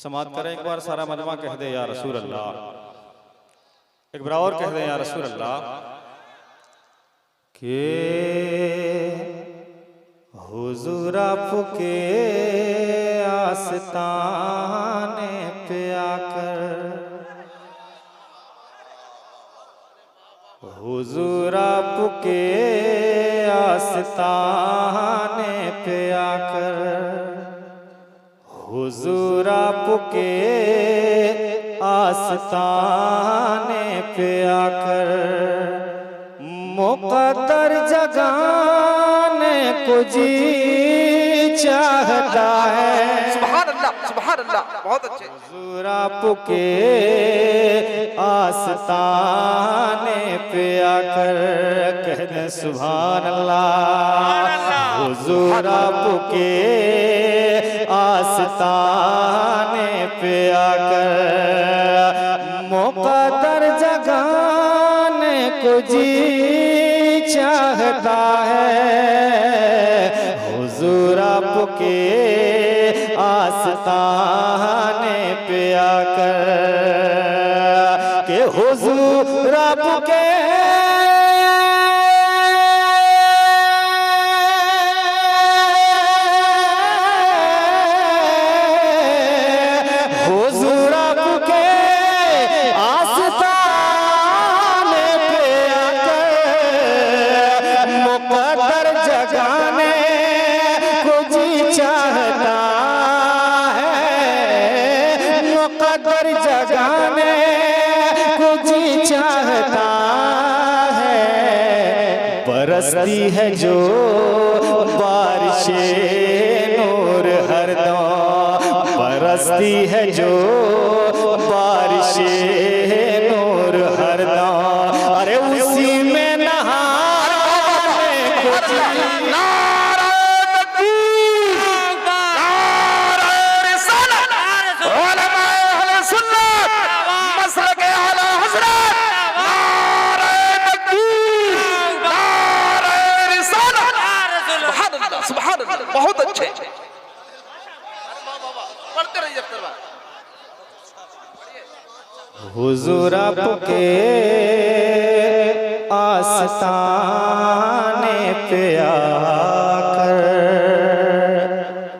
समाप्त करें। एक बार सारा मजमा कह दे या रसूल अल्लाह, एक बार और कह दे या रसूल अल्लाह। के हुजूर आपके आस्ताने पे आकर, हुजूर आपके आस्ताने पे आकर, हुजूर आपके आस्ताने पे आकर मुक़द्दर जगाने को जी चाहता है। सुभान अल्लाह, सुभान अल्लाह, बहुत अच्छे। हुजूर आपके आस्ताने पे आकर कह दे सुभान अल्लाह। हुजूर आपके आस्ताने पे आकर मुक़द्दर जगाने को जी चाहता है। हुजूर आपके आस्ताने पे आकर के हुजूर आपके जगाने को जी चाहता है। बरसती है जो बारिशे नूर हरदम, बरसती है जो बारिशे नूर हरदम, अरे उसी में नहाने को बहुत अच्छे। पढ़ते रहिए अख्तर भाई। हुजूर आपके आस्ताने पे आकर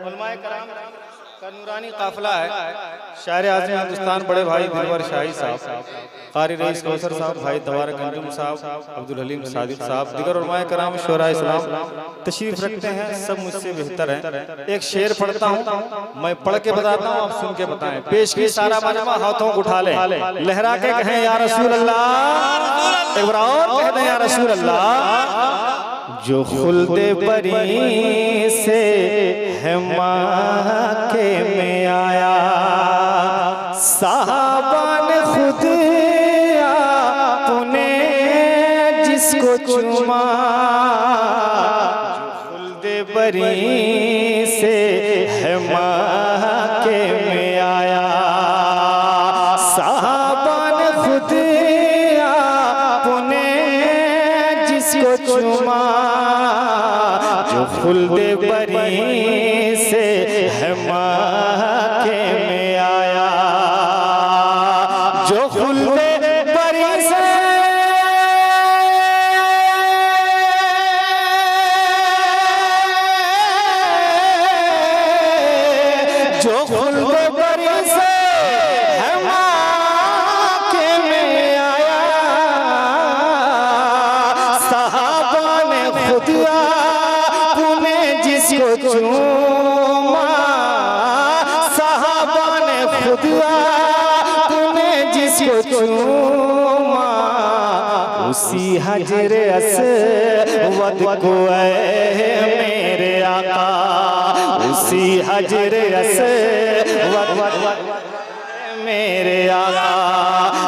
उलमाए कराम का नूरानी काफिला है। शायर आज़म हिंदुस्तान बड़े भाई दिलवर शाही साहब, कारी रईस कौसर साहब, भाई तबारक अंजुम साहब, अब्दुल हलीम सादिक साहब, दिगर उलमाए कराम शोरा इस्लाम तशरीफ रखते हैं। सब मुझसे बेहतर हैं। एक शेर पढ़ता हूँ, मैं पढ़ के बताता हूँ, आप सुन के बताएं। पेश की सारा मजमा हाथों को उठा ले, लहरा के कहें या रसूल अल्लाह, एक बार और कह दें या रसूल अल्लाह। जो खुल्दे बरी से है मक्के में आया, साहबा ने खुद आपने जिसको चुमा, बरी से है मक्के में आया, साहबा ने खुद आपने जिसको चुमा, जो खुल्दे बरी से है मक्के में आया, जो खुल्दे बरी से जो खुल्दे बरी से है मक्के में आया, साहबा ने खुद आपने जिसको चूमा, साहबा ने खुद आपने जिसको चूमा, उसी हजर अस्वद को ऐ मेरे आका, उसी हजर अस्वद मेरे आका,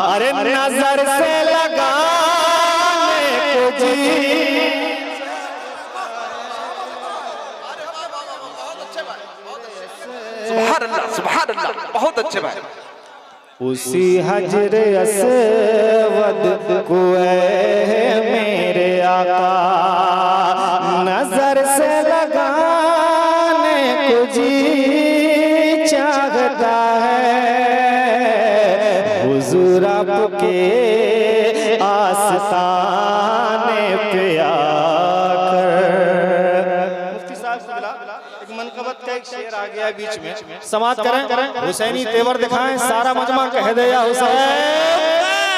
अरे नजर से लगाने को जी। सुभान अल्लाह, सुभान अल्लाह, बहुत अच्छे भाई। उसी हजर अस्वद को ऐ मेरे आका, नजर से लगाने को जी चाहता है। के आस्ताने पे आकर। मुफ्ती साहब से मिला एक मनकबत का एक शेर आ गया बीच में, समाप्त करें। हुसैनी तेवर दिखाएं, सारा मजमा कह दे या हुसैन,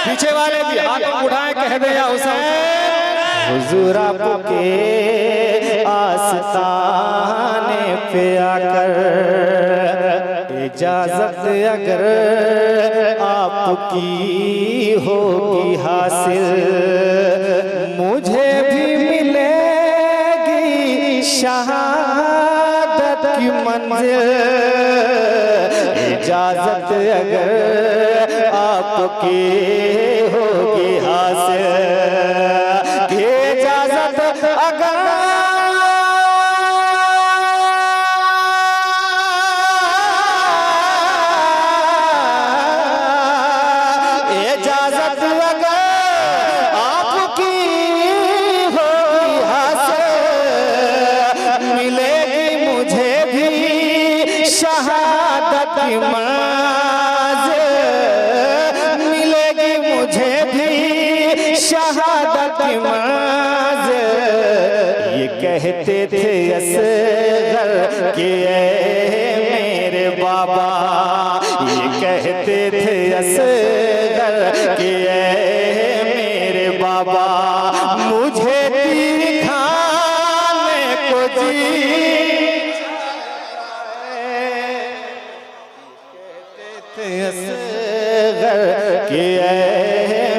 पीछे वाले भी हाथ उठाएं, कह दे या हुसैन। हुजूर आपके आस्ताने पे आकर इजाजत अगर आपकी होगी हासिल, मुझे भी मिलेगी शहादत की मंजिल। इजाजत अगर आपकी होगी हासिल, इजाजत अगर मिलेगी मुझे भी शहादत मंज़िल। ये कहते थे असगर कि ऐ मेरे बाबा, ये कहते थे असगर कि ऐ मेरे बाबा, मुझे तीर खाने को जी कि ऐ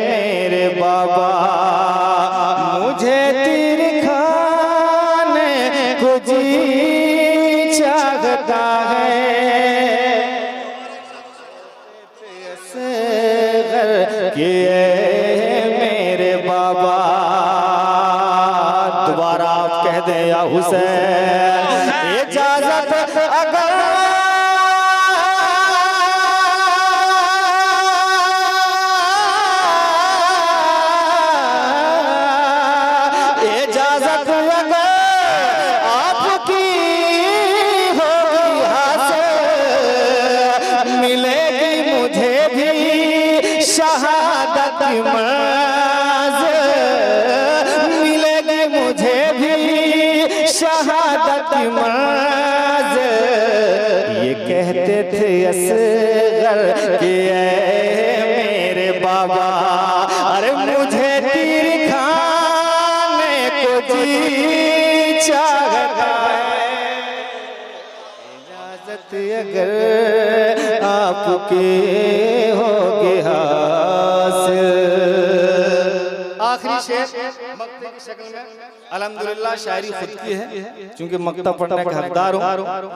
मेरे बाबा, मुझे तीर खाने को जी चाहता है। कि ऐ मेरे बाबा, दोबारा आप कह दें या हुसैन, इजाजत अगर शहादत मंज़िल, मिलेगी मुझे भी शहादत मंज़िल। ये कहते थे असगर कि ऐ मेरे बाबा, अरे मुझे तीर खाने को जी चाहता है। इजाजत अगर आपके होगी हासिल। आखिरी शेर मक्ते की शक्ल में, अल्हम्दुलिल्लाह शायरी खुद की है क्योंकि मक्ता पढ़ने का हकदार हूँ।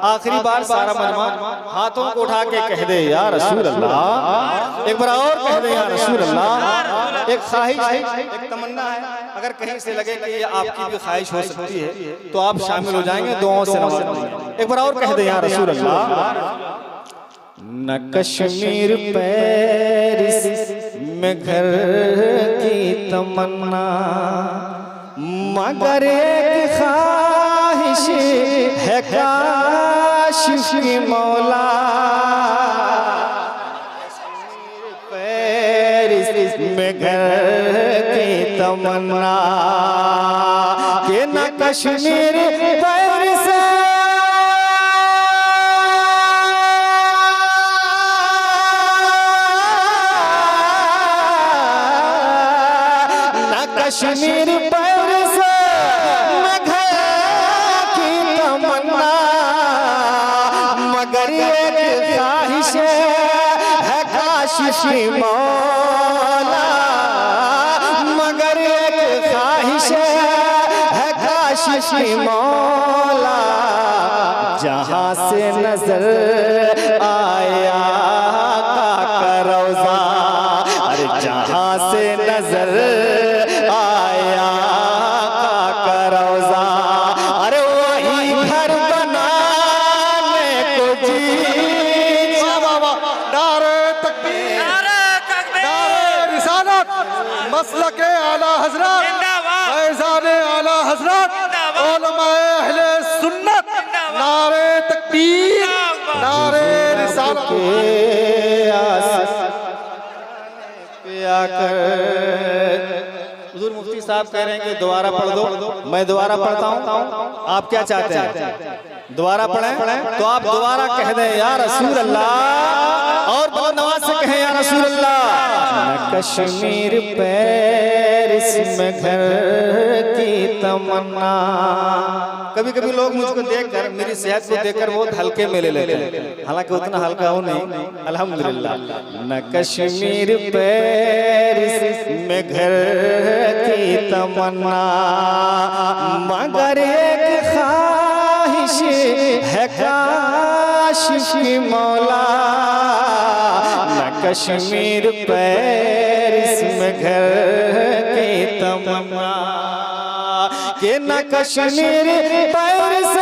आखिरी बार सारा मजमा हाथों को उठा के कह दे या रसूल अल्लाह, एक बार और कह दे या रसूल अल्लाह। एक ख्वाहिश है, एक तमन्ना है, अगर कहीं से लगे कि ये आपकी भी ख्वाहिश हो सकती है तो आप शामिल हो जाएंगे, दुआओं से नवाजेंगे। एक बार और कह दे या रसूल अल्लाह। न कश्मीर पेरिस में घर की तमन्ना, मगर एक ख्वाहिश है काश की मौला। पेरिस में घर की तमन्ना, कि न कश्मीर पेरिस कश्मीर पेरिस में घर की तमन्ना, मगर एक ख्वाहिश है काश की मौला। मगर एक ख्वाहिश है काश की मौला, जहाँ से नजर आया का रौज़ा, अरे जहाँ से नजर आया का रौज़ा, अरे वही घर बनाने को जी। नारे तकबीर, नारे रिसालत, मसलके आला हज़रत, फैज़ाने आला हज़रत, उलमाए अहले सुन्नत। नारे तकबीर, नारे रिसालत। आकर। हुजूर मुफ्ती साहब कह रहे हैं कि दोबारा पढ़ दो, मैं दोबारा पढ़ता हूँ, आप क्या चाहते हैं दोबारा पढ़ें? तो आप दोबारा कह दें या रसूल अल्लाह, और बहुत नवाज से कहें या रसूल अल्लाह। न कश्मीर पेरिस में घर की तमन्ना। कभी कभी लोग मुझको देखकर, मेरी सेहत को देखकर बहुत हल्के में ले लेते हैं, हालांकि उतना हल्का हूं नहीं, अल्हम्दुलिल्लाह। न कश्मीर पेरिस में घर की तमन्ना, मगर एक ख्वाहिश है काश की मौला। न कश्मीर पेरिस में घर की तमन्ना, कि न कश्मीर पेरिस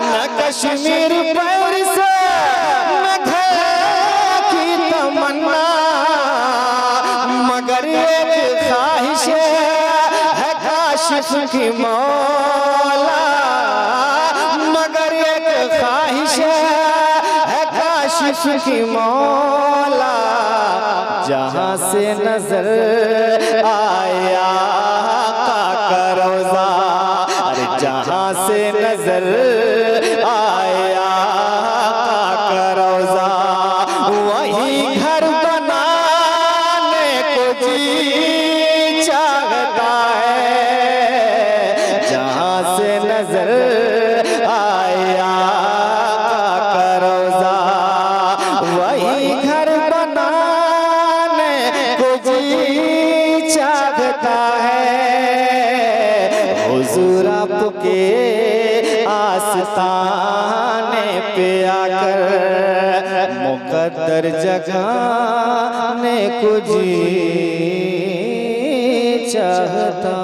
न कश्मीर पेरिस में घर की तमन्ना, मगर एक ख्वाहिश है काशिफ की मौला। मगर एक ख्वाहिश है काशिफ की मौला, जहाँ से नजर आया का रोज़ा। अरे जहाँ से नजर आया का रोज़ा, वही घर बनाने को जी चाहता है। जहाँ से नजर आया का रोज़ा, वही घर बनाने को जी चाहता है। हुजूर आपके आस्ताने पे आकर मुकद्दर जगाने को जी चाहता।